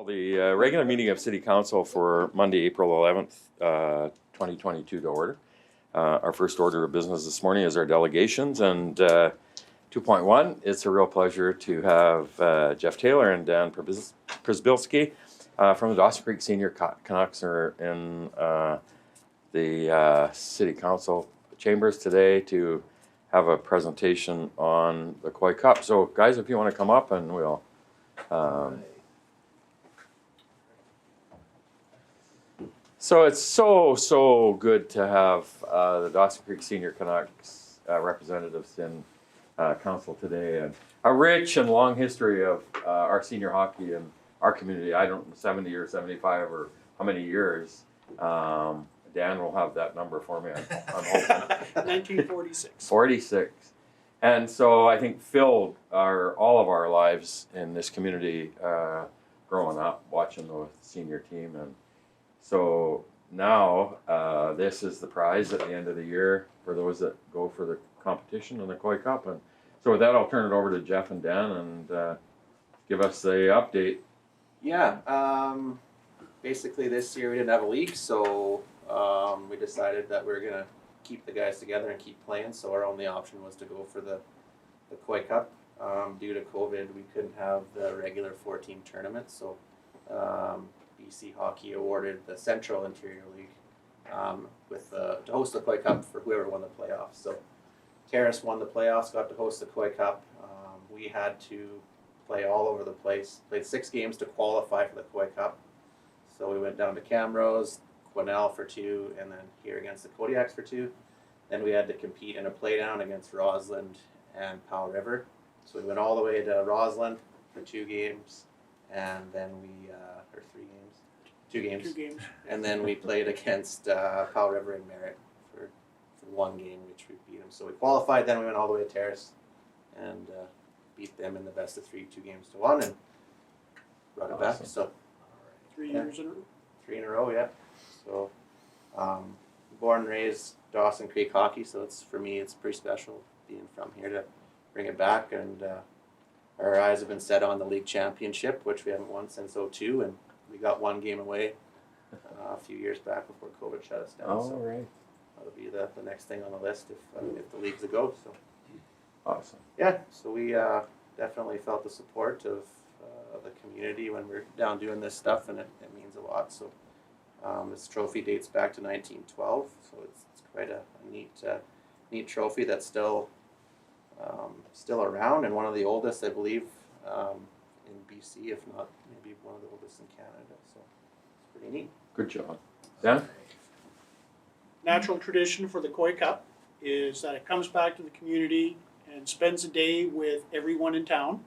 The regular meeting of City Council for Monday, April 11th, 2022 to order. Our first order of business this morning is our delegations, and 2.1, it's a real pleasure to have Jeff Taylor and Dan Przybylski from the Dawson Creek Senior Canucks are in the City Council chambers today to have a presentation on the Koi Cup. So guys, if you want to come up and we'll so it's so good to have the Dawson Creek Senior Canucks representatives in council today, and a rich and long history of our senior hockey in our community. I don't know, 70 or 75 or how many years. Dan will have that number for me. I'm hoping. 1946. 46. And so I think filled all of our lives in this community growing up, watching the senior team. And so now this is the prize at the end of the year for those that go for the competition in the Koi Cup. And so with that, I'll turn it over to Jeff and Dan and give us the update. Yeah, basically this year we didn't have a league, so we decided that we were going to keep the guys together and keep playing, so our only option was to go for the Koi Cup. Due to COVID, we couldn't have the regular 14 tournament, so BC Hockey awarded the Central Interior League to host the Koi Cup for whoever won the playoffs. So Terrace won the playoffs, got to host the Koi Cup. We had to play all over the place, played 6 games to qualify for the Koi Cup. So we went down to Camrose, Quesnel for 2, and then here against the Kodiaks for 2. Then we had to compete in a playdown against Rossland and Powell River. So we went all the way to Rossland for 2 games, and then or 3 games, 2 games. 2 games. And then we played against Powell River and Merritt for 1 game, which we beat them. So we qualified, then we went all the way to Terrace and beat them in the best of 3, 2 games to 1, and brought it back. So 3 years in a row. 3 in a row, yeah. So, born and raised Dawson Creek hockey, so for me it's pretty special being from here to bring it back, and our eyes have been set on the league championship, which we haven't won since 2002, and we got 1 game away a few years back before COVID shut us down. Oh, so right. that'll be the next thing on the list if the league's a go. So Awesome. yeah, so we definitely felt the support of the community when we're down doing this stuff, and it means a lot. So this trophy dates back to 1912, so it's quite a neat trophy that's still around, and one of the oldest, I believe, in BC, if not maybe one of the oldest in Canada. So it's pretty neat. Good job. Dan? Natural tradition for the Koi Cup is that it comes back to the community and spends a day with everyone in town.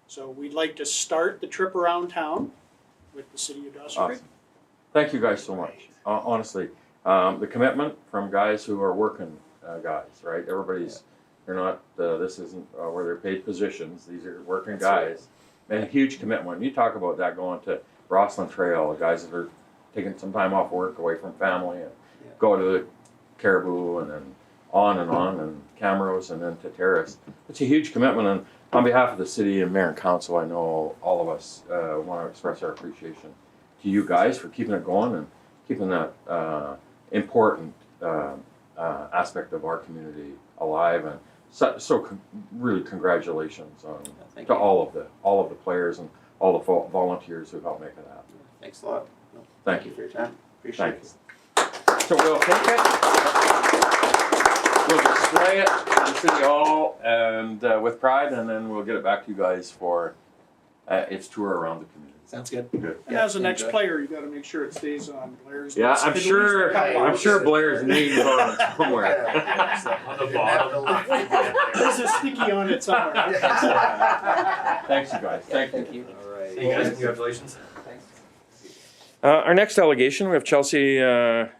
So we'd like to start the trip around town with the city of Dawson Creek. Awesome. Thank you guys so much. Honestly, the commitment from guys who are working guys, right? Everybody's, they're not, this isn't where they're paid positions. These are working guys. And a huge commitment. When you talk about that going to Rossland Trail, the guys that are taking some time off work away from family and go to the Caribou and then on and Camrose and then to Terrace. It's a huge commitment, and on behalf of the city and mayor and council, I know all of us want to express our appreciation to you guys for keeping it going and keeping that important aspect of our community alive. And really congratulations to all of the players and all the volunteers who helped make it happen. Thanks a lot. Thank you for your time. Appreciate it. So we'll take it. We'll display it in City Hall and with pride, and then we'll get it back to you guys for its tour around the community. Sounds good. Good. And as the next player, you got to make sure it stays on Blair's. Yeah, list. I'm sure Blair's name is on it somewhere. On the bottom. There's a sticky on it somewhere. Thanks, you guys. Thank you. All right. Hey guys, congratulations. Thanks. Our next delegation, we have Chelsea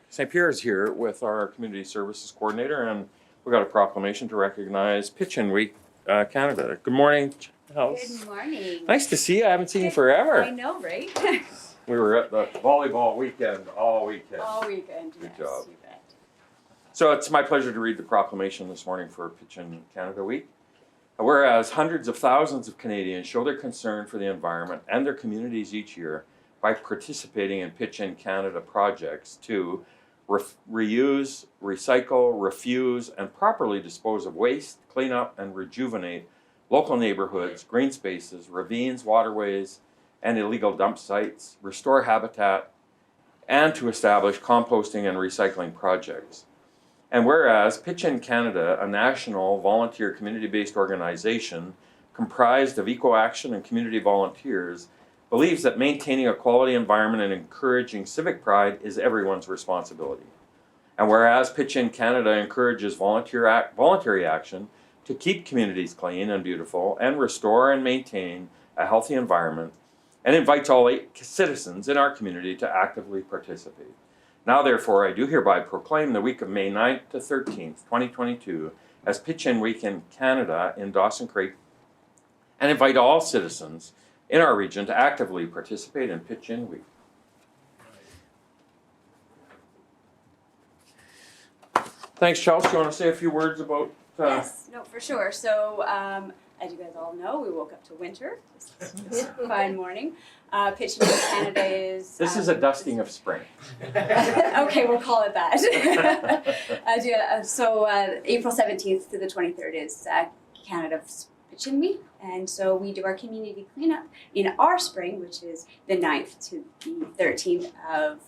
St. Pierre is here with our Community Services Coordinator, and we got a proclamation to recognize Pitchin Week Canada. Good morning, Chelsea. Good morning. Nice to see you. I haven't seen you forever. I know, right? We were at the volleyball weekend all weekend. All weekend, Good yes, job. you bet. So it's my pleasure to read the proclamation this morning for Pitchin Canada Week. Whereas hundreds of thousands of Canadians show their concern for the environment and their communities each year by participating in Pitch in Canada projects to reuse, recycle, refuse, and properly dispose of waste, clean up and rejuvenate local neighborhoods, green spaces, ravines, waterways, and illegal dump sites, restore habitat, and to establish composting and recycling projects. And whereas Pitch in Canada, a national volunteer community-based organization comprised of eco-action and community volunteers, believes that maintaining a quality environment and encouraging civic pride is everyone's responsibility. And whereas Pitch in Canada encourages voluntary action to keep communities clean and beautiful and restore and maintain a healthy environment, and invites all citizens in our community to actively participate. Now, therefore, I do hereby proclaim the week of May 9th to 13th, 2022, as Pitch in Week in Canada in Dawson Creek, and invite all citizens in our region to actively participate in Pitch in Week. Thanks, Chelsea. You want to say a few words about? Yes, no, for sure. So, as you guys all know, we woke up to winter this fine morning. Pitch in Canada is. This is a dusting of spring. Okay, we'll call it that. April 17th to the 23rd is Canada's Pitch in Week. And so we do our community cleanup in our spring, which is the 9th to the 13th of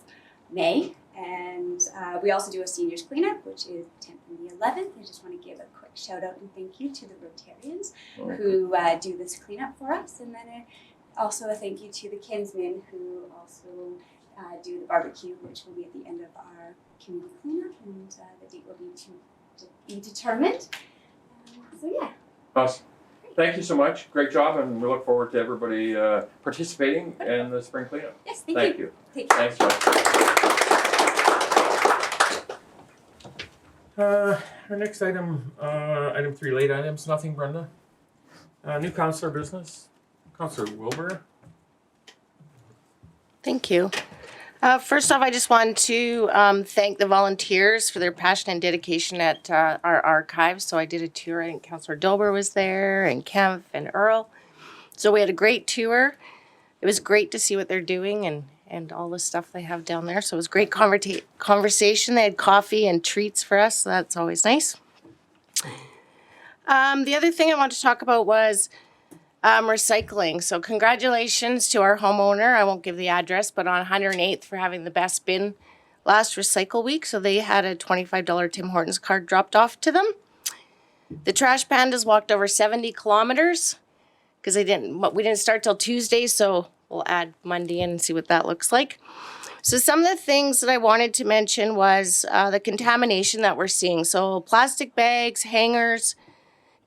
May. And we also do a seniors cleanup, which is the 10th and the 11th. I just want to give a quick shout out and thank you to the Rotarians who do this cleanup for us. And then also a thank you to the Kinsmen who also do the barbecue, which will be at the end of our community cleanup. And the date will be determined. So yeah. Awesome. Thank you so much. Great job, and we look forward to everybody participating in the spring cleanup. Yes, Thank you. Take care. Thanks, Josh. Our next item, item 3, late items. Nothing, Brenda. New councillor business. Councillor Wilbur. Thank you. First off, I just want to thank the volunteers for their passion and dedication at our archives. So I did a tour. I think Councillor Dober was there, and Kemp and Earl. So we had a great tour. It was great to see what they're doing and all the stuff they have down there. So it was great conversation. They had coffee and treats for us. So that's always nice. The other thing I wanted to talk about was recycling. So congratulations to our homeowner. I won't give the address, but on 108th for having the best bin last recycle week. So they had a $25 Tim Hortons card dropped off to them. The Trash Pandas walked over 70 kilometers because we didn't start till Tuesday. So we'll add Monday in and see what that looks like. So some of the things that I wanted to mention was the contamination that we're seeing. So plastic bags, hangers,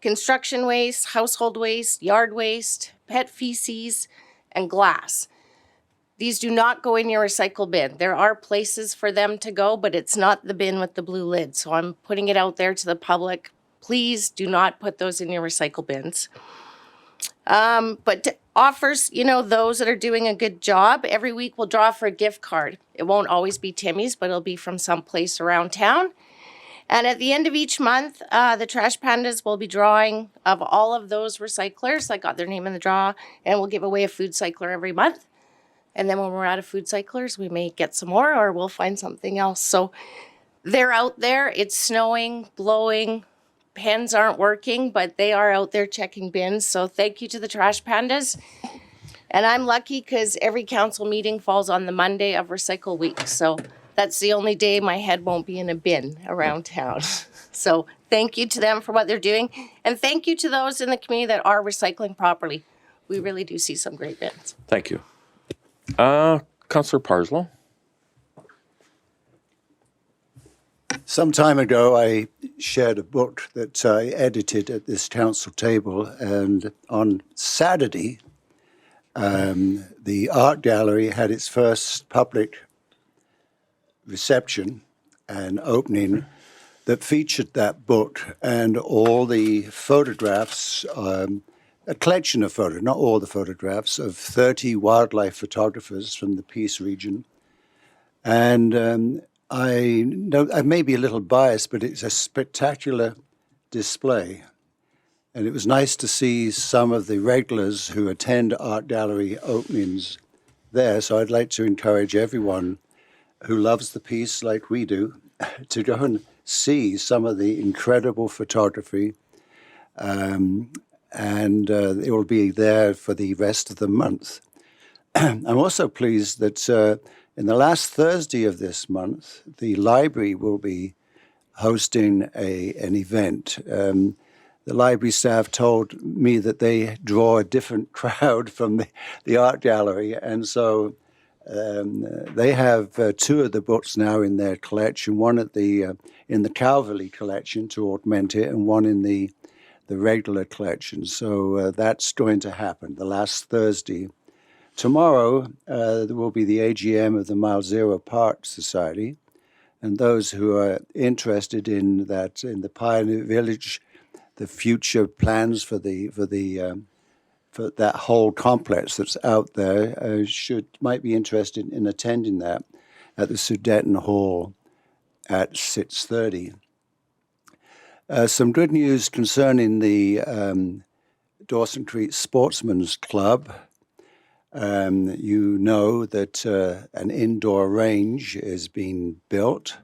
construction waste, household waste, yard waste, pet feces, and glass. These do not go in your recycle bin. There are places for them to go, but it's not the bin with the blue lid. So I'm putting it out there to the public. Please do not put those in your recycle bins. But offers, those that are doing a good job, every week we'll draw for a gift card. It won't always be Timmy's, but it'll be from some place around town. And at the end of each month, the Trash Pandas will be drawing of all of those recyclers that got their name in the draw, and we'll give away a food cycler every month. And then when we're out of food cyclers, we may get some more or we'll find something else. So they're out there. It's snowing, blowing. Pens aren't working, but they are out there checking bins. So thank you to the Trash Pandas. And I'm lucky because every council meeting falls on the Monday of Recycle Week. So that's the only day my head won't be in a bin around town. So thank you to them for what they're doing. And thank you to those in the community that are recycling properly. We really do see some great bins. Thank you. Councillor Parslow. Some time ago, I shared a book that I edited at this council table, and on Saturday, the art gallery had its first public reception and opening that featured that book and all the photographs, a collection of photos, not all the photographs, of 30 wildlife photographers from the Peace region. And I know I may be a little biased, but it's a spectacular display. And it was nice to see some of the regulars who attend art gallery openings there. So I'd like to encourage everyone who loves the piece like we do to go and see some of the incredible photography. And it will be there for the rest of the month. I'm also pleased that in the last Thursday of this month, the library will be hosting an event. The library staff told me that they draw a different crowd from the art gallery, and so they have two of the books now in their collection, one at in the Calverley collection to augment it, and one in the regular collection. So that's going to happen the last Thursday. Tomorrow, there will be the AGM of the Mile Zero Park Society, and those who are interested in that, in the Pioneer Village, the future plans for for that whole complex that's out there, might be interested in attending that at the Sudeten Hall at 6:30. Some good news concerning the Dawson Creek Sportsman's Club. You know that an indoor range is being built,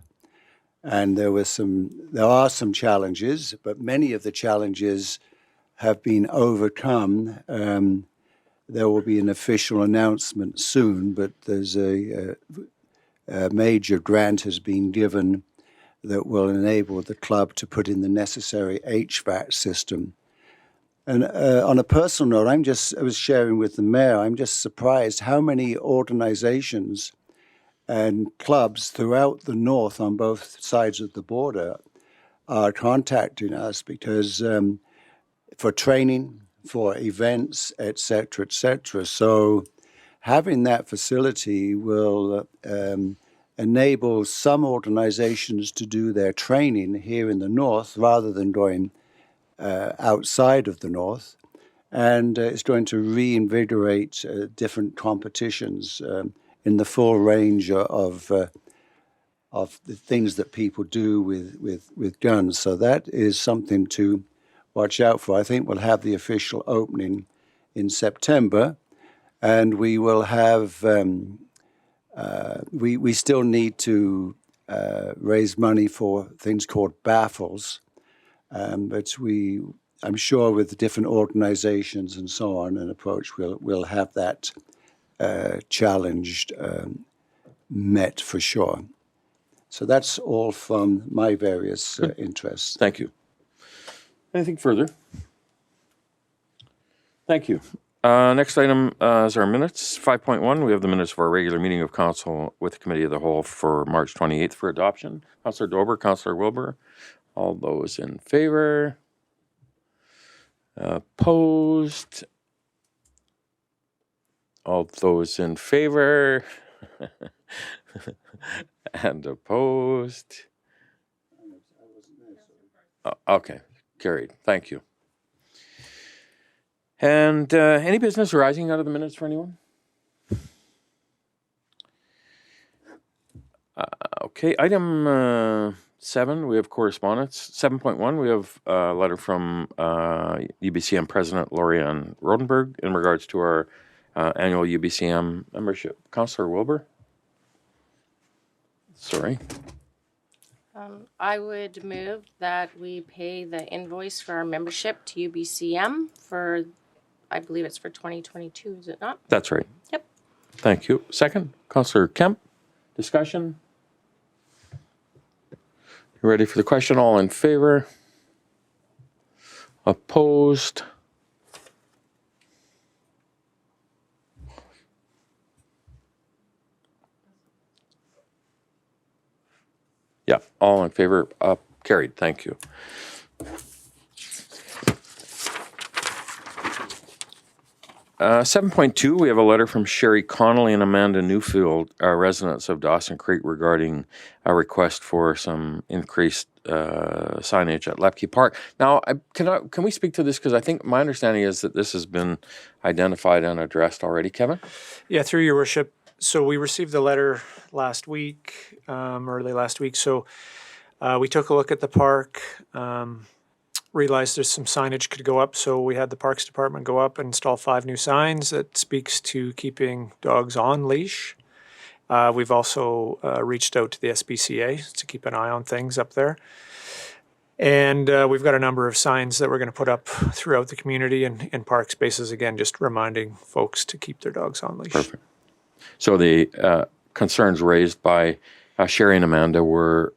and there are some challenges, but many of the challenges have been overcome. There will be an official announcement soon, but there's a major grant has been given that will enable the club to put in the necessary HVAC system. And on a personal note, I was sharing with the mayor, I'm just surprised how many organizations and clubs throughout the north on both sides of the border are contacting us because for training, for events, et cetera, So having that facility will enable some organizations to do their training here in the north rather than going outside of the north, and it's going to reinvigorate different competitions in the full range of the things that people do with guns. So that is something to watch out for. I think we'll have the official opening in September, and we will have. We still need to raise money for things called baffles. But I'm sure with the different organizations and so on and approach, we'll have that challenged, met for sure. So that's all from my various interests. Thank you. Anything further? Thank you. Next item is our minutes. 5.1, we have the minutes of our regular meeting of council with the Committee of the Whole for March 28th for adoption. Councillor Dober, Councillor Wilbur. All those in favor? Opposed? All those in favor? And opposed? Okay, carried. Thank you. And any business arising out of the minutes for anyone? Okay, item 7, we have correspondence. 7.1, we have a letter from UBCM President Lorianne Rodenberg in regards to our annual UBCM membership. Councillor Wilbur? Sorry. I would move that we pay the invoice for our membership to UBCM for, I believe it's for 2022, is it not? That's right. Yep. Thank you. Second, Councillor Kemp. Discussion? You ready for the question? All in favor? Opposed? Yeah, all in favor. Carried. Thank you. 7.2, we have a letter from Sherry Connolly and Amanda Newfield, residents of Dawson Creek, regarding a request for some increased signage at Lepke Park. Now, can we speak to this? Because I think my understanding is that this has been identified and addressed already. Kevin? Yeah, through your worship. So we received the letter last week, early last week. So we took a look at the park. realized there's some signage could go up, so we had the Parks Department go up and install 5 new signs that speaks to keeping dogs on leash. We've also reached out to the SPCA to keep an eye on things up there. And we've got a number of signs that we're going to put up throughout the community and in park spaces, again, just reminding folks to keep their dogs on leash. Perfect. So the concerns raised by Sherry and Amanda were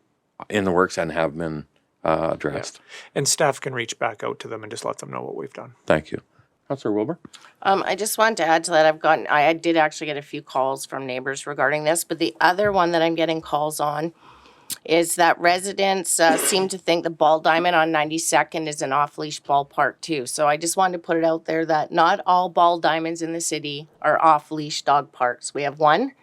in the works and have been addressed. And staff can reach back out to them and just let them know what we've done. Thank you. Councillor Wilbur? I just wanted to add to that, I did actually get a few calls from neighbors regarding this, but the other one that I'm getting calls on is that residents seem to think the Ball Diamond on 92nd is an off-leash ballpark too. So I just wanted to put it out there that not all Ball Diamonds in the city are off-leash dog parks. We have one,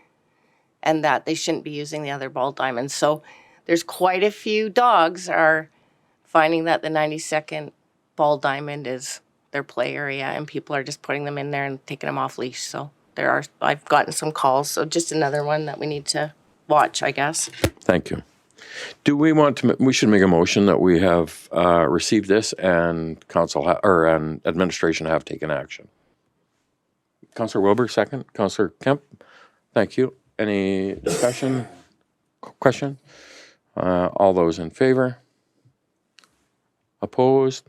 and that they shouldn't be using the other Ball Diamonds. So there's quite a few dogs are finding that the 92nd Ball Diamond is their play area, and people are just putting them in there and taking them off leash. So I've gotten some calls. So just another one that we need to watch, I guess. Thank you. Do we want to, we should make a motion that we have received this and and administration have taken action. Councillor Wilbur, second. Councillor Kemp, thank you. Any discussion, question? All those in favor? Opposed?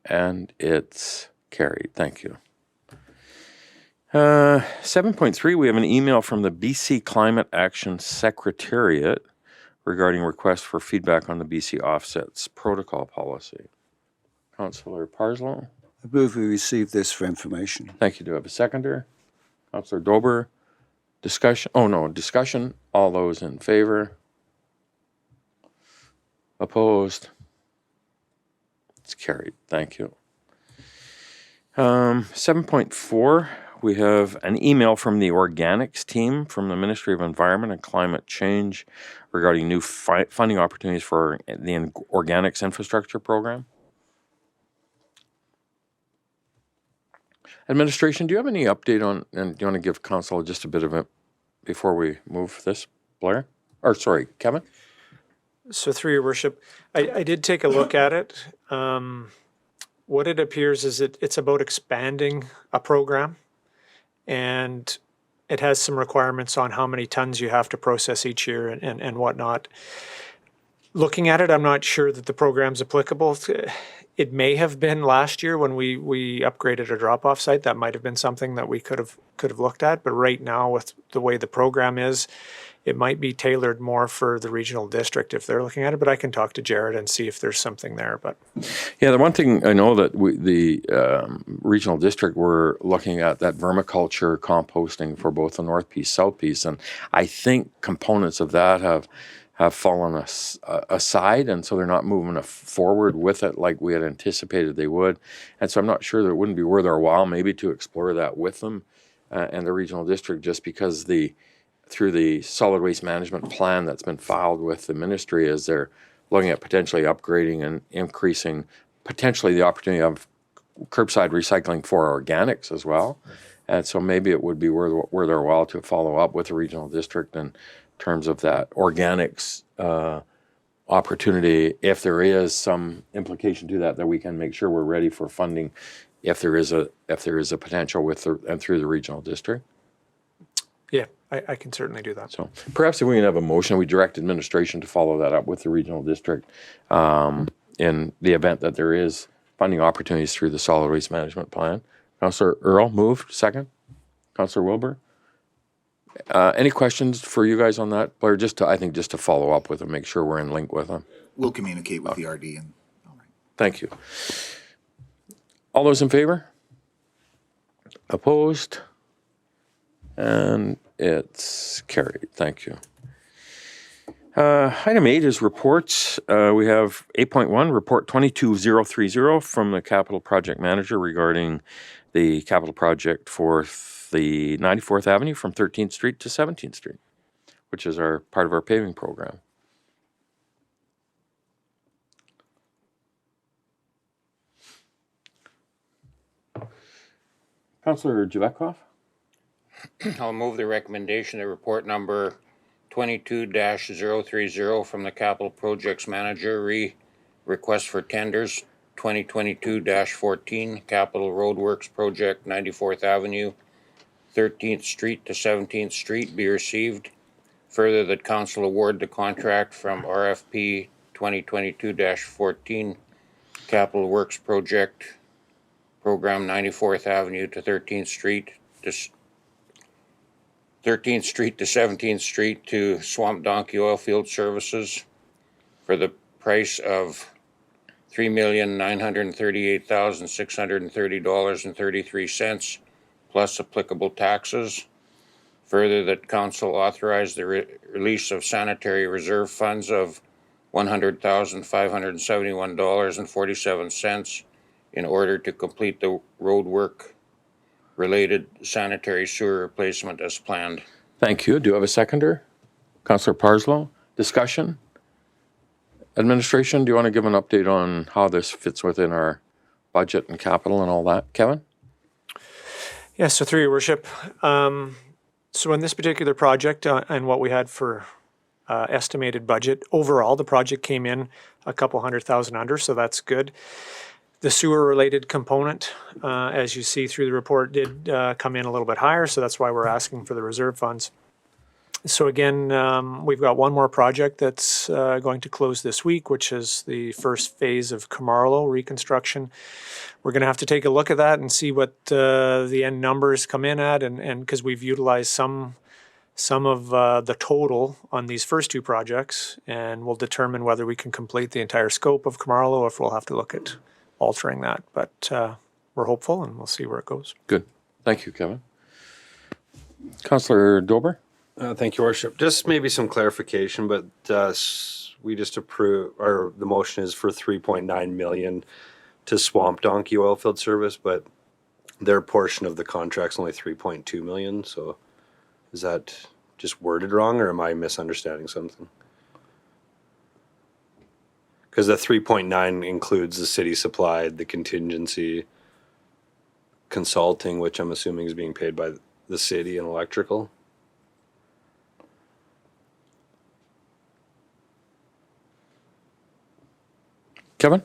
And it's carried. Thank you. 7.3, we have an email from the BC Climate Action Secretariat regarding requests for feedback on the BC Offsets Protocol Policy. Councillor Parslow. I move we receive this for information. Thank you. Do I have a seconder? Councillor Dober. Discussion. Oh, no. Discussion. All those in favor? Opposed? It's carried. Thank you. 7.4, we have an email from the organics team from the Ministry of Environment and Climate Change regarding new funding opportunities for the organics infrastructure program. Administration, do you have any update on, and do you want to give council just a bit of it before we move this, Blair? Or sorry, Kevin? So through your worship, I did take a look at it. What it appears is it's about expanding a program, and it has some requirements on how many tons you have to process each year and whatnot. Looking at it, I'm not sure that the program's applicable. It may have been last year when we upgraded a drop-off site. That might have been something that we could have looked at. But right now, with the way the program is, it might be tailored more for the regional district if they're looking at it. But I can talk to Jared and see if there's something there. But yeah, the one thing I know that the regional district were looking at that vermiculture composting for both the north piece, south piece, and I think components of that have fallen aside, and so they're not moving forward with it like we had anticipated they would. And so I'm not sure that it wouldn't be worth our while maybe to explore that with them and the regional district, just because through the solid waste management plan that's been filed with the ministry, as they're looking at potentially upgrading and increasing potentially the opportunity of curbside recycling for organics as well. And so maybe it would be worth our while to follow up with the regional district in terms of that organics opportunity, if there is some implication to that we can make sure we're ready for funding if there is a potential with and through the regional district. yeah, I can certainly do that. So perhaps if we can have a motion, we direct administration to follow that up with the regional district in the event that there is funding opportunities through the solid waste management plan. Councillor Earl moved, second. Councillor Wilbur. Any questions for you guys on that, Blair? Just to follow up with them, make sure we're in link with them. We'll communicate with the RD and. All right. Thank you. All those in favor? Opposed? And it's carried. Thank you. Item 8 is reports. We have 8.1, report 22030 from the capital project manager regarding the capital project for the 94th Avenue from 13th Street to 17th Street, which is part of our paving program. Councillor Javetkov? I'll move the recommendation that report number 2022-030 from the Capital Projects Manager, request for tenders 2022-14 Capital Roadworks Project 94th Avenue, 13th Street to 17th Street be received. Further, that council award the contract from RFP 2022-14 Capital Works Project Program 94th Avenue to 13th Street to 13th Street to 17th Street to Swamp Donkey Oilfield Services for the price of $3,938,630.33 plus applicable taxes. Further, that council authorize the release of sanitary reserve funds of $100,571.47 in order to complete the roadwork related sanitary sewer replacement as planned. Thank you. Do you have a seconder? Councillor Parslow, discussion? Administration, do you want to give an update on how this fits within our budget and capital and all that? Kevin? Yeah, so through your worship, so in this particular project and what we had for estimated budget, overall the project came in a couple $100,000 under, so that's good. The sewer-related component, as you see through the report, did come in a little bit higher, so that's why we're asking for the reserve funds. So again, we've got one more project that's going to close this week, which is the first phase of Camaro Reconstruction. We're going to have to take a look at that and see what the end numbers come in at, and because we've utilized some of the total on these first two projects, and we'll determine whether we can complete the entire scope of Camaro or if we'll have to look at altering that. But we're hopeful, and we'll see where it goes. Good. Thank you, Kevin. Councillor Dober? Thank you, Worship. Just maybe some clarification, but we just approve, or the motion is for 3.9 million to Swamp Donkey Oilfield Service, but their portion of the contract's only 3.2 million. So is that just worded wrong, or am I misunderstanding something? Because the 3.9 includes the city supplied, the contingency, consulting, which I'm assuming is being paid by the city, and electrical. Kevin?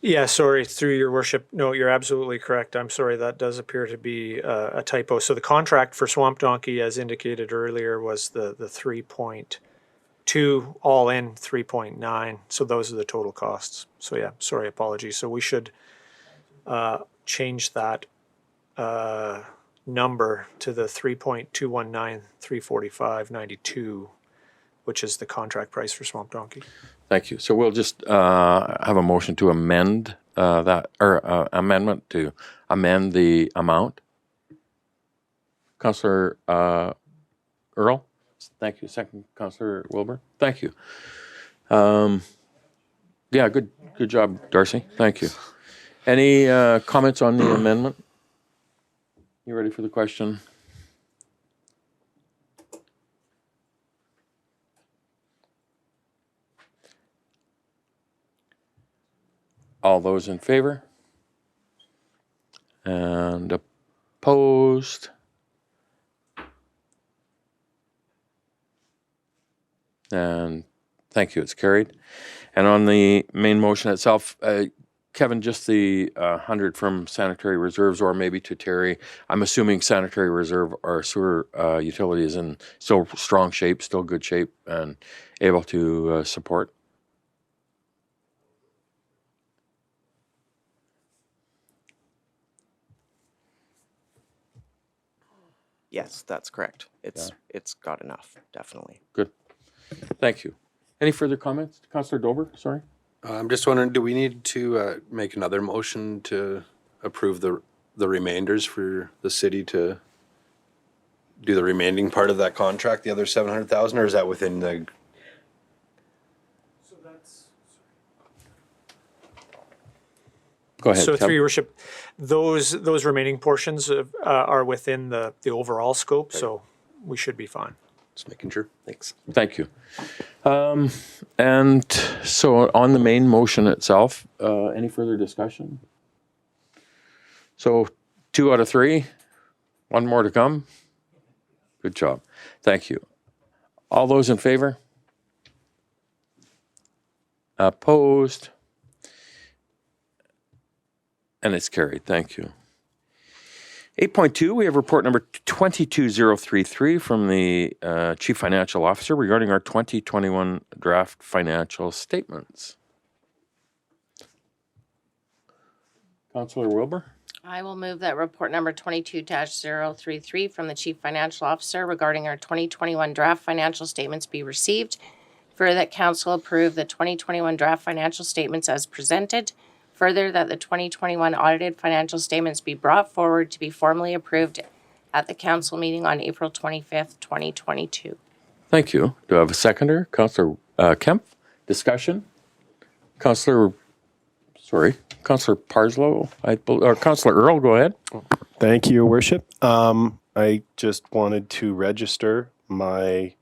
Yeah, sorry, through your worship. No, you're absolutely correct. I'm sorry, that does appear to be a typo. So the contract for Swamp Donkey, as indicated earlier, was the 3.2, all in 3.9. So those are the total costs. So yeah, sorry, apologies. So we should change that number to the 3.219,345.92, which is the contract price for Swamp Donkey. Thank you. So we'll just have a motion to amend that, or amendment to amend the amount. Councillor Earl? Thank you. Second, Councillor Wilbur? Thank you. Yeah, good job, Darcy. Thank you. Any comments on the amendment? You ready for the question? All those in favor? And opposed? And thank you, it's carried. And on the main motion itself, Kevin, just the 100 from sanitary reserves, or maybe to Terry. I'm assuming sanitary reserve or sewer utility is in still strong shape, still good shape, and able to support. Yes, that's correct. It's got enough, definitely. Good. Thank you. Any further comments? Councillor Dober, sorry. I'm just wondering, do we need to make another motion to approve the remainders for the city to do the remaining part of that contract, the other 700,000, or is that within the? So that's. Go ahead. So Kevin. through your worship, those remaining portions are within the overall scope, so we should be fine. Just making sure. Thanks. Thank you. And so on the main motion itself, any further discussion? So 2 out of 3, 1 more to come. Good job. Thank you. All those in favor? Opposed? And it's carried. Thank you. 8.2, we have report number 22033 from the Chief Financial Officer regarding our 2021 draft financial statements. Councillor Wilbur? I will move that report number 22-033 from the Chief Financial Officer regarding our 2021 draft financial statements be received. Further, that council approve the 2021 draft financial statements as presented. Further, that the 2021 audited financial statements be brought forward to be formally approved at the council meeting on April 25th, 2022. Thank you. Do I have a seconder? Councillor Kemp? Discussion? Councillor Parslow, or Councillor Earl, go ahead. Thank you, Your Worship. I just wanted to register my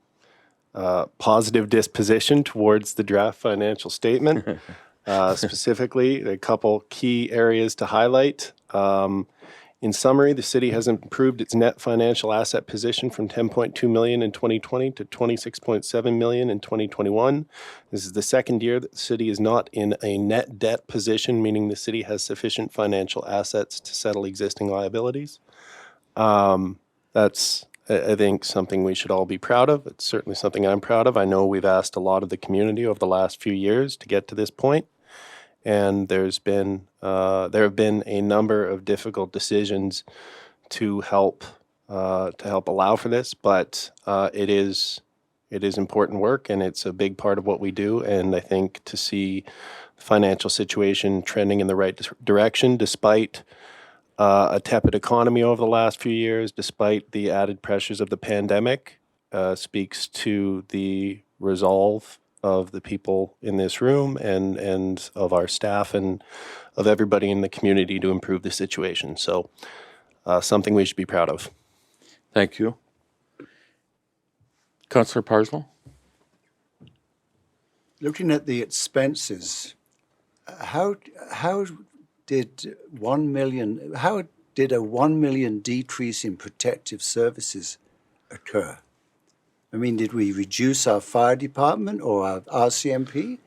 positive disposition towards the draft financial statement. Specifically, a couple key areas to highlight. In summary, the city has improved its net financial asset position from 10.2 million in 2020 to 26.7 million in 2021. This is the second year that the city is not in a net debt position, meaning the city has sufficient financial assets to settle existing liabilities. That's, I think, something we should all be proud of. It's certainly something I'm proud of. I know we've asked a lot of the community over the last few years to get to this point. And there have been a number of difficult decisions to help allow for this, but it is important work, and it's a big part of what we do. And I think to see the financial situation trending in the right direction, despite a tepid economy over the last few years, despite the added pressures of the pandemic, speaks to the resolve of the people in this room and of our staff and of everybody in the community to improve the situation. So something we should be proud of. Thank you. Councillor Parslow? Looking at the expenses, how did a 1 million decrease in protective services occur? I mean, did we reduce our fire department or our RCMP?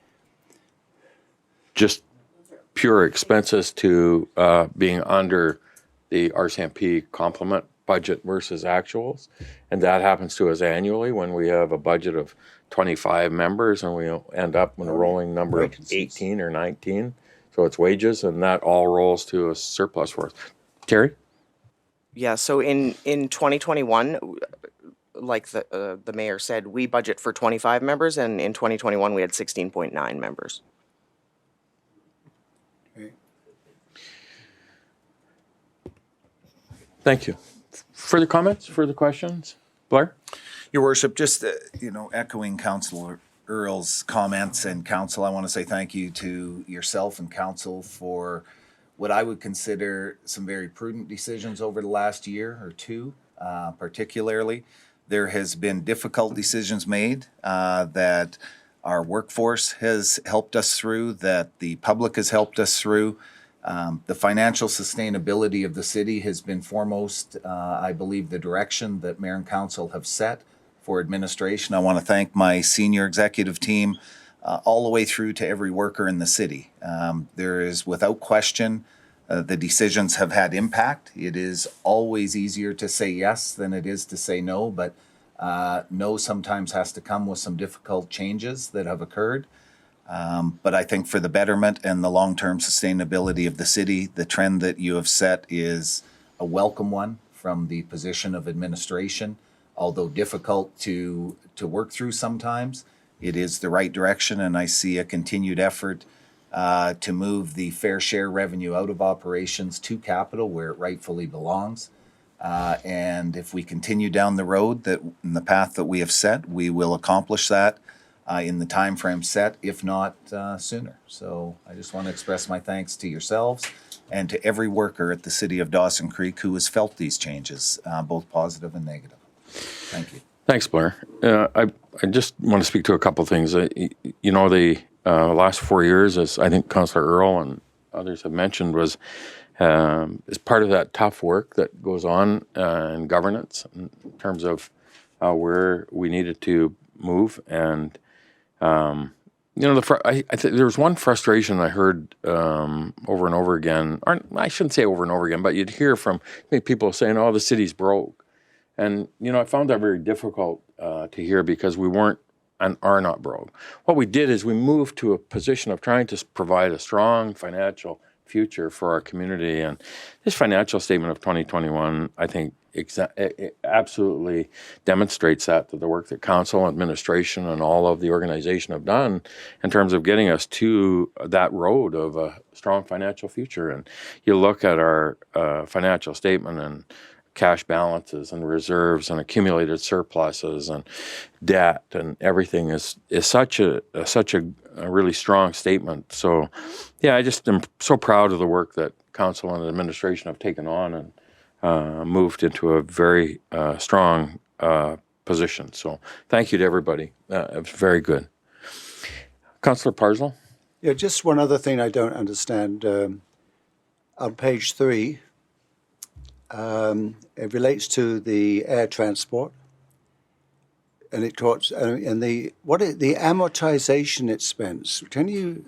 Just pure expenses to being under the RCMP complement budget versus actuals. And that happens to us annually when we have a budget of 25 members and we end up with a rolling number of 18 or 19. So it's wages, and that all rolls to a surplus for us. Terry? Yeah, so in 2021, like the mayor said, we budget for 25 members, and in 2021 we had 16.9 members. Okay. Thank you. Further comments, further questions? Blair? Your Worship, just, echoing Councillor Earl's comments and council, I want to say thank you to yourself and council for what I would consider some very prudent decisions over the last year or two, particularly. There has been difficult decisions made that our workforce has helped us through, that the public has helped us through. The financial sustainability of the city has been foremost, I believe, the direction that Mayor and Council have set for administration. I want to thank my senior executive team all the way through to every worker in the city. There is, without question, the decisions have had impact. It is always easier to say yes than it is to say no, but no sometimes has to come with some difficult changes that have occurred. But I think for the betterment and the long-term sustainability of the city, the trend that you have set is a welcome one from the position of administration. Although difficult to work through sometimes, it is the right direction, and I see a continued effort to move the fair share revenue out of operations to capital where it rightfully belongs. And if we continue down the road that in the path that we have set, we will accomplish that in the time frame set, if not sooner. So I just want to express my thanks to yourselves and to every worker at the City of Dawson Creek who has felt these changes, both positive and negative. Thank you. Thanks, Blair. I just want to speak to a couple of things. The last 4 years, as I think Councillor Earl and others have mentioned, was is part of that tough work that goes on in governance in terms of where we needed to move. And I think there was one frustration I heard over and over again, or I shouldn't say over and over again, but you'd hear from people saying, "Oh, the city's broke," and I found that very difficult to hear because we weren't and are not broke. What we did is we moved to a position of trying to provide a strong financial future for our community, and this financial statement of 2021, I think, it absolutely demonstrates that the work that council, administration, and all of the organization have done in terms of getting us to that road of a strong financial future. And you look at our financial statement and cash balances and reserves and accumulated surpluses and debt and everything is such a really strong statement. So, yeah, I just am so proud of the work that council and administration have taken on and moved into a very strong position. So, thank you to everybody. It was very good. Councillor Parslow? Yeah, just one other thing I don't understand. On page 3, it relates to the air transport, and it talks and the amortization expense. Can you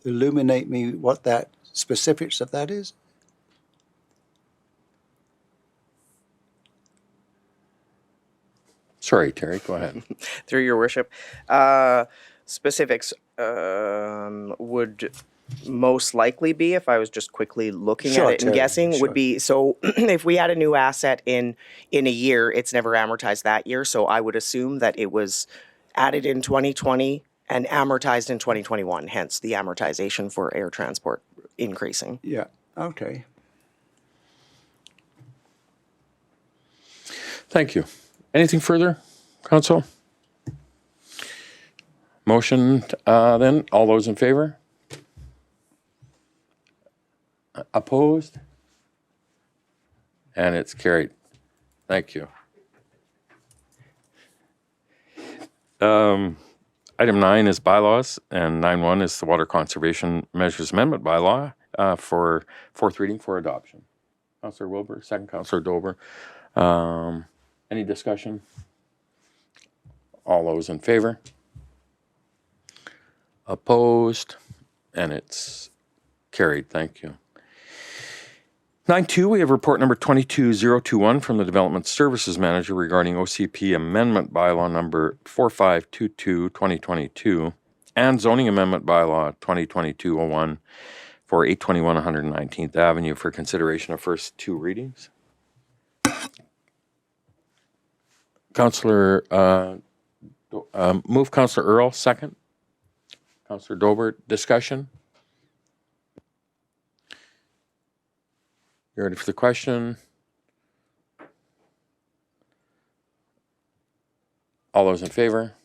illuminate me what that specifics of that is? Sorry, Terry, go ahead. Through your worship. Specifics would most likely be, if I was just quickly looking Sure, at it and Terry, guessing, sure. would be, so if we had a new asset in a year, it's never amortized that year. So I would assume that it was added in 2020 and amortized in 2021, hence the amortization for air transport increasing. Yeah, okay. Thank you. Anything further, council? Motion, then. All those in favor? Opposed? And it's carried. Thank you. Item 9 is bylaws, and 9.1 is the Water Conservation Measures Amendment bylaw for fourth reading for adoption. Councillor Wilbur, second Councillor Dober. Any discussion? All those in favor? Opposed? And it's carried. Thank you. 9.2, we have report number 22021 from the Development Services Manager regarding OCP Amendment Bylaw number 4522-2022 and Zoning Amendment Bylaw 2022-01 for 821 119th Avenue for consideration of first two readings. Councillor, move Councillor Earl, second. Councillor Dober, discussion? You ready for the question? All those in favor?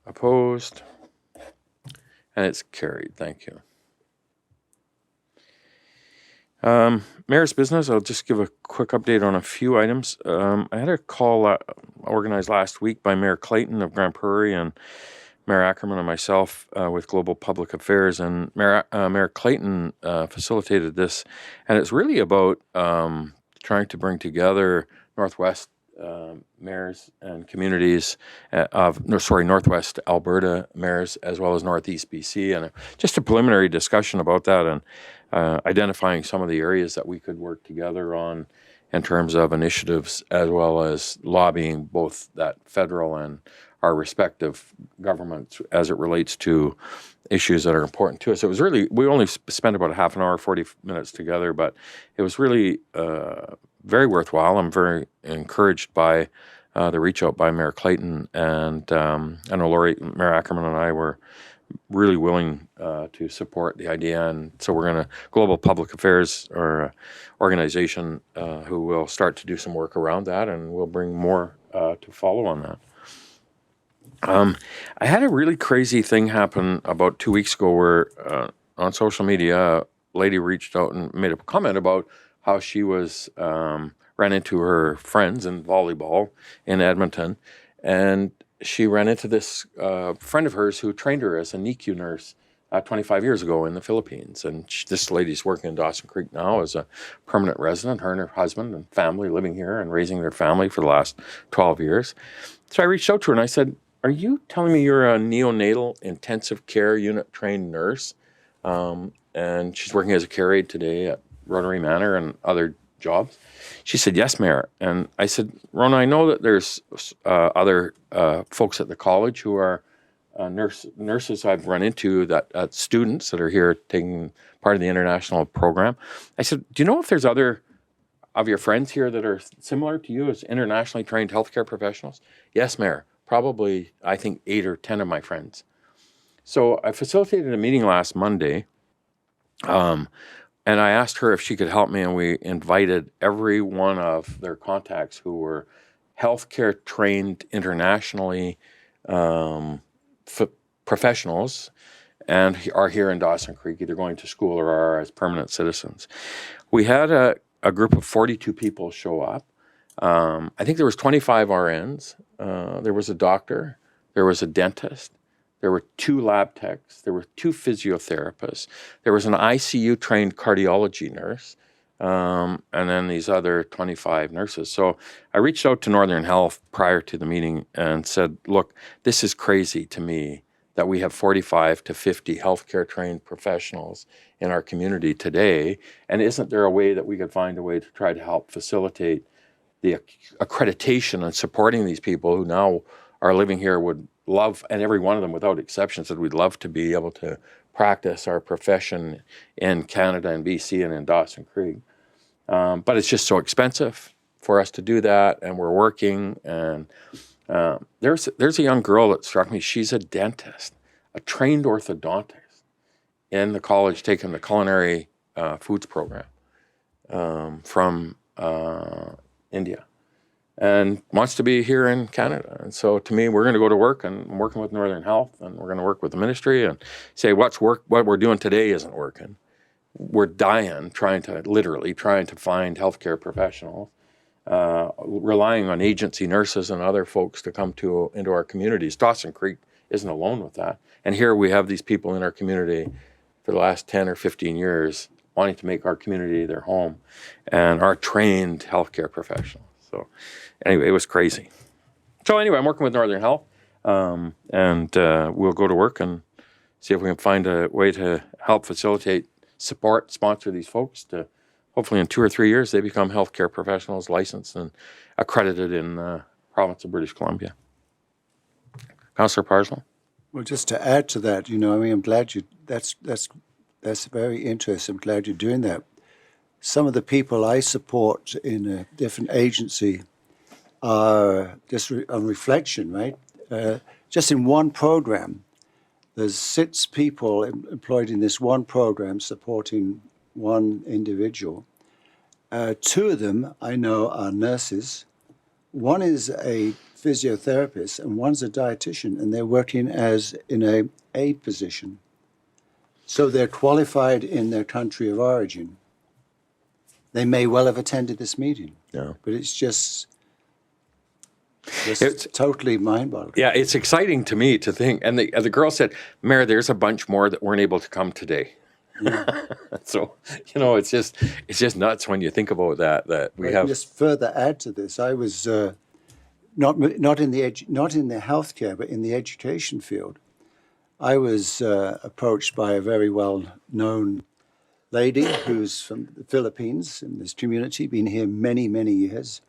Opposed? And it's carried. Thank you. Mayor's business, I'll just give a quick update on a few items. I had a call organized last week by Mayor Clayton of Grand Prairie and Mayor Ackerman and myself with Global Public Affairs, and Mayor Clayton facilitated this, and it's really about trying to bring together Northwest mayors and communities Northwest Alberta mayors as well as Northeast BC, and just a preliminary discussion about that and identifying some of the areas that we could work together on in terms of initiatives as well as lobbying both that federal and our respective governments as it relates to issues that are important to us. It was really, we only spent about a half an hour, 40 minutes together, but it was really very worthwhile. I'm very encouraged by the reach out by Mayor Clayton, and I know Mayor Ackerman and I were really willing to support the idea, and so we're going to, Global Public Affairs or organization who will start to do some work around that, and we'll bring more to follow on that. I had a really crazy thing happen about 2 weeks ago where on social media, a lady reached out and made a comment about how she was ran into her friends in volleyball in Edmonton, and she ran into this friend of hers who trained her as a NICU nurse 25 years ago in the Philippines. And this lady's working in Dawson Creek now as a permanent resident, her and her husband and family living here and raising their family for the last 12 years. So I reached out to her and I said, are you telling me you're a neonatal intensive care unit trained nurse? And she's working as a care aide today at Rotary Manor and other jobs. She said, yes, Mayor. And I said, Rona, I know that there's other folks at the college who are nurses I've run into, that students that are here taking part of the international program. I said, do you know if there's other of your friends here that are similar to you as internationally trained healthcare professionals? Yes, Mayor. Probably, I think 8 or 10 of my friends. So I facilitated a meeting last Monday, and I asked her if she could help me, and we invited every one of their contacts who were healthcare trained internationally professionals and are here in Dawson Creek, either going to school or are as permanent citizens. We had a group of 42 people show up. I think there was 25 RNs. There was a doctor. There was a dentist. There were 2 lab techs. There were 2 physiotherapists. There was an ICU trained cardiology nurse. And then these other 25 nurses. So I reached out to Northern Health prior to the meeting and said, look, this is crazy to me that we have 45 to 50 healthcare trained professionals in our community today. And isn't there a way that we could find a way to try to help facilitate the accreditation and supporting these people who now are living here, would love, and every one of them without exception said we'd love to be able to practice our profession in Canada and BC and in Dawson Creek. But it's just so expensive for us to do that, and we're working. And there's a young girl that struck me. She's a dentist, a trained orthodontist in the college, taking the culinary foods program from India, and wants to be here in Canada. And so to me, we're going to go to work, and I'm working with Northern Health, and we're going to work with the ministry and say what we're doing today isn't working. We're dying literally trying to find healthcare professionals, relying on agency nurses and other folks to come into our communities. Dawson Creek isn't alone with that. And here we have these people in our community for the last 10 or 15 years wanting to make our community their home, and are trained healthcare professionals. So anyway, it was crazy. So anyway, I'm working with Northern Health, and we'll go to work and see if we can find a way to help facilitate, support, sponsor these folks to hopefully in 2 or 3 years they become healthcare professionals licensed and accredited in the province of British Columbia. Councillor Parslow? Well, just to add to that, I'm glad that's very interesting. I'm glad you're doing that. Some of the people I support in a different agency are just on reflection, right? Just in one program, there's 6 people employed in this one program supporting one individual. 2 of them I know are nurses. One is a physiotherapist and one's a dietitian, and they're working in a aide position. So they're qualified in their country of origin. They may well have attended this meeting, but it's just totally mind-boggling. Yeah, it's exciting to me to think. And the girl said, Mayor, there's a bunch more that weren't able to come today. Yeah. So, it's just nuts when you think about that we have. Just further add to this, I was not in the healthcare, but in the education field. I was approached by a very well-known lady who's from the Philippines in this community, been here many, many years.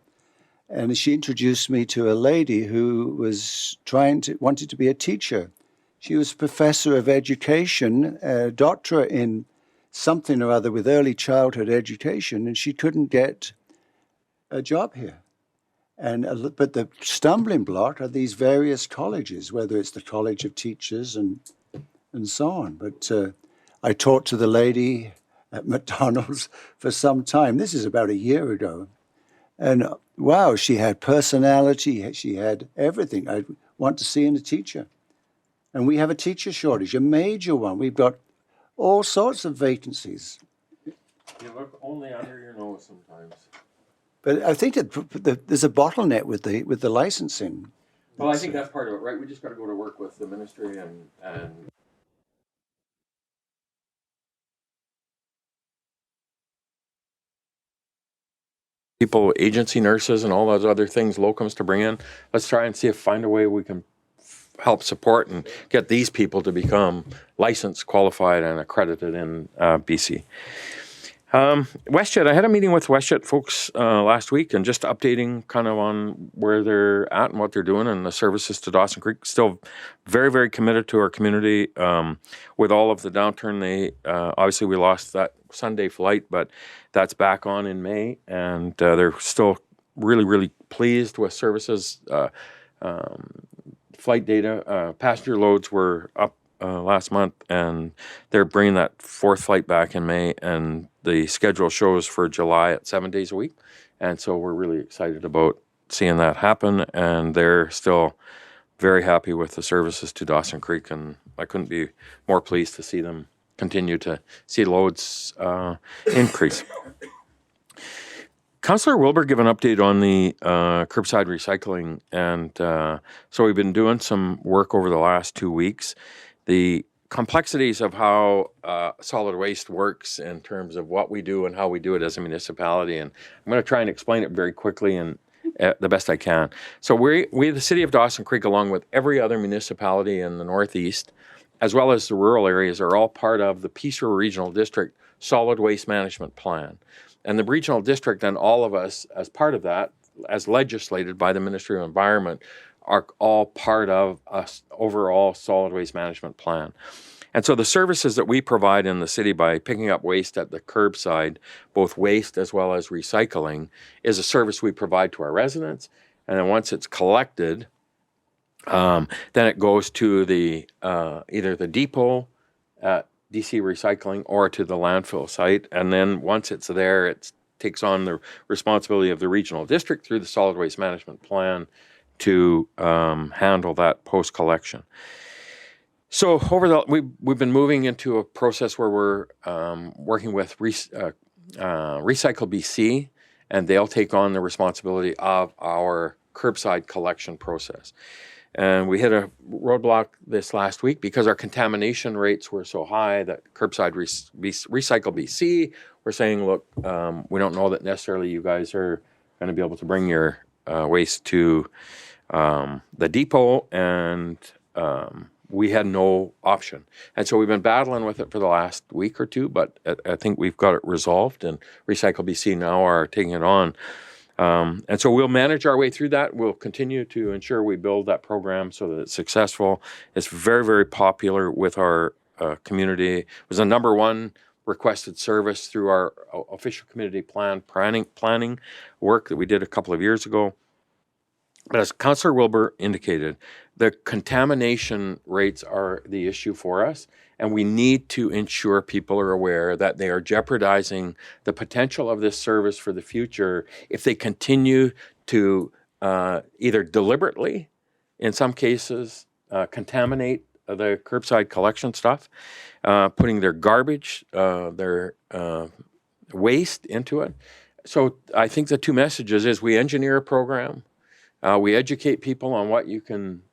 And she introduced me to a lady who was wanted to be a teacher. She was professor of education, a doctorate in something or other with early childhood education, and she couldn't get a job here. But the stumbling block are these various colleges, whether it's the College of Teachers and so on. But I talked to the lady at McDonald's for some time. This is about a year ago. And wow, she had personality. She had everything I want to see in a teacher. And we have a teacher shortage, a major one. We've got all sorts of vacancies. You look only under your nose sometimes. But I think that there's a bottleneck with the licensing. Well, I think that's part of it, right? We just got to go to work with the ministry and people, agency nurses and all those other things, locums to bring in. Let's try and see if find a way we can help support and get these people to become licensed, qualified, and accredited in BC. WestJet, I had a meeting with WestJet folks last week and just updating kind of on where they're at and what they're doing and the services to Dawson Creek. Still very, very committed to our community. With all of the downturn, they obviously we lost that Sunday flight, but that's back on in May, and they're still really, really pleased with services. Flight data, passenger loads were up last month, and they're bringing that fourth flight back in May, and the schedule shows for July at 7 days a week. And so we're really excited about seeing that happen, and they're still very happy with the services to Dawson Creek, and I couldn't be more pleased to see them continue to see loads increase. Councillor Wilbur gave an update on the curbside recycling, and so we've been doing some work over the last 2 weeks. The complexities of how solid waste works in terms of what we do and how we do it as a municipality, and I'm going to try and explain it very quickly and the best I can. So we, the City of Dawson Creek, along with every other municipality in the Northeast, as well as the rural areas, are all part of the Peace River Regional District Solid Waste Management Plan. And the regional district and all of us as part of that, as legislated by the Ministry of Environment, are all part of a overall solid waste management plan. And so the services that we provide in the city by picking up waste at the curbside, both waste as well as recycling, is a service we provide to our residents. And then once it's collected, then it goes to the either the depot at DC Recycling or to the landfill site. And then once it's there, it takes on the responsibility of the regional district through the solid waste management plan to handle that post-collection. So we've been moving into a process where we're working with Recycle BC, and they'll take on the responsibility of our curbside collection process. And we hit a roadblock this last week because our contamination rates were so high that Curbside Recycle BC were saying, look, we don't know that necessarily you guys are going to be able to bring your waste to the depot, and we had no option. And so we've been battling with it for the last week or two, but I think we've got it resolved, and Recycle BC now are taking it on. And so we'll manage our way through that. We'll continue to ensure we build that program so that it's successful. It's very, very popular with our community. It was the #1 requested service through our official community planning work that we did a couple of years ago. But as Councillor Wilbur indicated, the contamination rates are the issue for us, and we need to ensure people are aware that they are jeopardizing the potential of this service for the future if they continue to either deliberately, in some cases, contaminate the curbside collection stuff, putting their garbage, their waste into it. So I think the two messages is we engineer a program, we educate people on what you can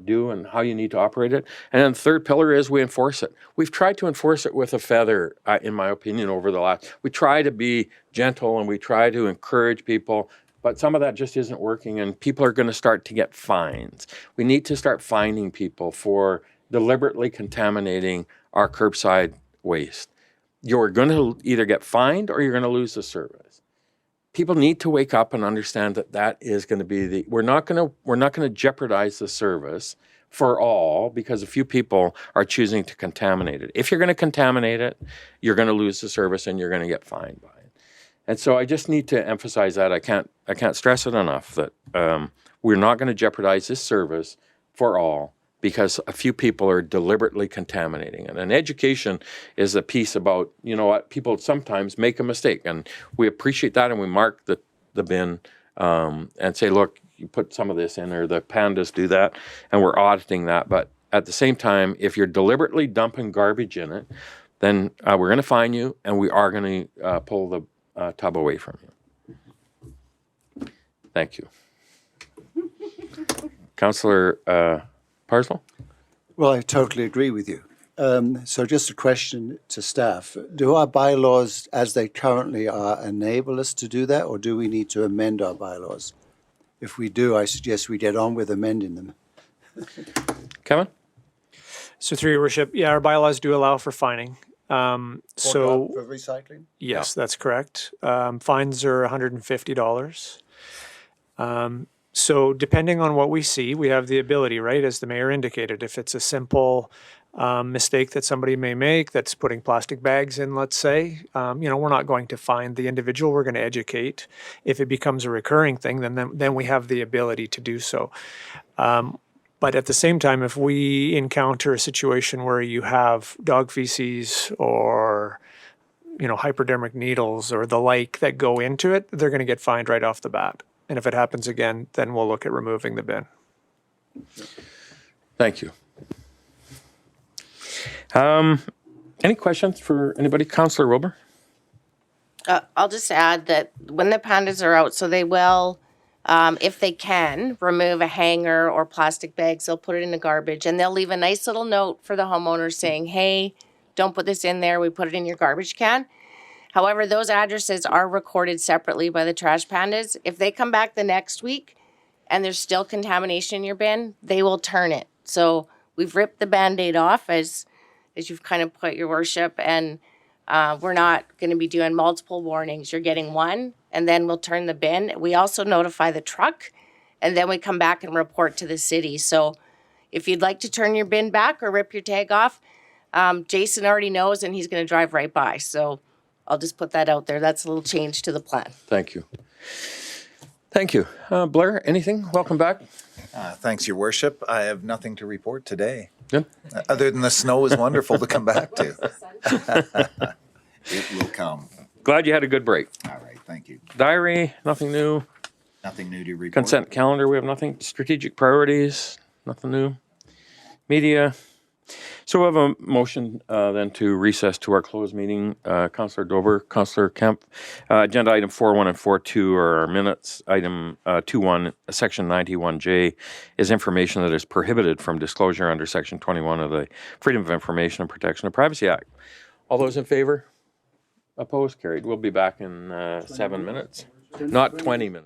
do and how you need to operate it. And then the third pillar is we enforce it. We've tried to enforce it with a feather, in my opinion, over the last. We try to be gentle and we try to encourage people, but some of that just isn't working, and people are going to start to get fines. We need to start fining people for deliberately contaminating our curbside waste. You're going to either get fined or you're going to lose the service. People need to wake up and understand that that is going to be we're not going to jeopardize the service for all because a few people are choosing to contaminate it. If you're going to contaminate it, you're going to lose the service and you're going to get fined by it. And so I just need to emphasize that. I can't stress it enough that we're not going to jeopardize this service for all because a few people are deliberately contaminating it. And education is a piece about, you know what, people sometimes make a mistake, and we appreciate that, and we mark the bin and say, look, you put some of this in, or the pandas do that, and we're auditing that. But at the same time, if you're deliberately dumping garbage in it, then we're going to fine you, and we are going to pull the tub away from you. Thank you. Councillor Parslow? Well, I totally agree with you. So just a question to staff. Do our bylaws, as they currently are, enable us to do that, or do we need to amend our bylaws? If we do, I suggest we get on with amending them. Kevin? So through your worship, yeah, our bylaws do allow for fining. So For recycling? yes, that's correct. Fines are $150. So depending on what we see, we have the ability, right, as the mayor indicated, if it's a simple mistake that somebody may make that's putting plastic bags in, let's say, we're not going to fine the individual, we're going to educate. If it becomes a recurring thing, then we have the ability to do so. But at the same time, if we encounter a situation where you have dog feces or hypodermic needles or the like that go into it, they're going to get fined right off the bat. And if it happens again, then we'll look at removing the bin. Thank you. Any questions for anybody? Councillor Wilbur? I'll just add that when the pandas are out, so they will, if they can, remove a hanger or plastic bags, they'll put it in the garbage and they'll leave a nice little note for the homeowner saying, hey, don't put this in there, we put it in your garbage can. However, those addresses are recorded separately by the trash pandas. If they come back the next week and there's still contamination in your bin, they will turn it. So we've ripped the Band-Aid off as you've kind of put, your worship, and we're not going to be doing multiple warnings. You're getting one, and then we'll turn the bin. We also notify the truck, and then we come back and report to the city. So if you'd like to turn your bin back or rip your tag off, Jason already knows, and he's going to drive right by. So I'll just put that out there. That's a little change to the plan. Thank you. Thank you. Blair, anything? Welcome back. Thanks, Your Worship. I have nothing to report today. Good. Other than the snow is wonderful to come back to. It will come. Glad you had a good break. All right, thank you. Diary, nothing new. Nothing new to report. Consent calendar, we have nothing. Strategic priorities, nothing new. Media. So we have a motion then to recess to our closed meeting. Councillor Dober, Councillor Kemp. Agenda item 4.1 and 4.2 are our minutes. Item 2.1, section 91J is information that is prohibited from disclosure under section 21 of the Freedom of Information and Protection of Privacy Act. All those in favor? Opposed? Carried. We'll be back in 7 minutes. Not 20 minutes.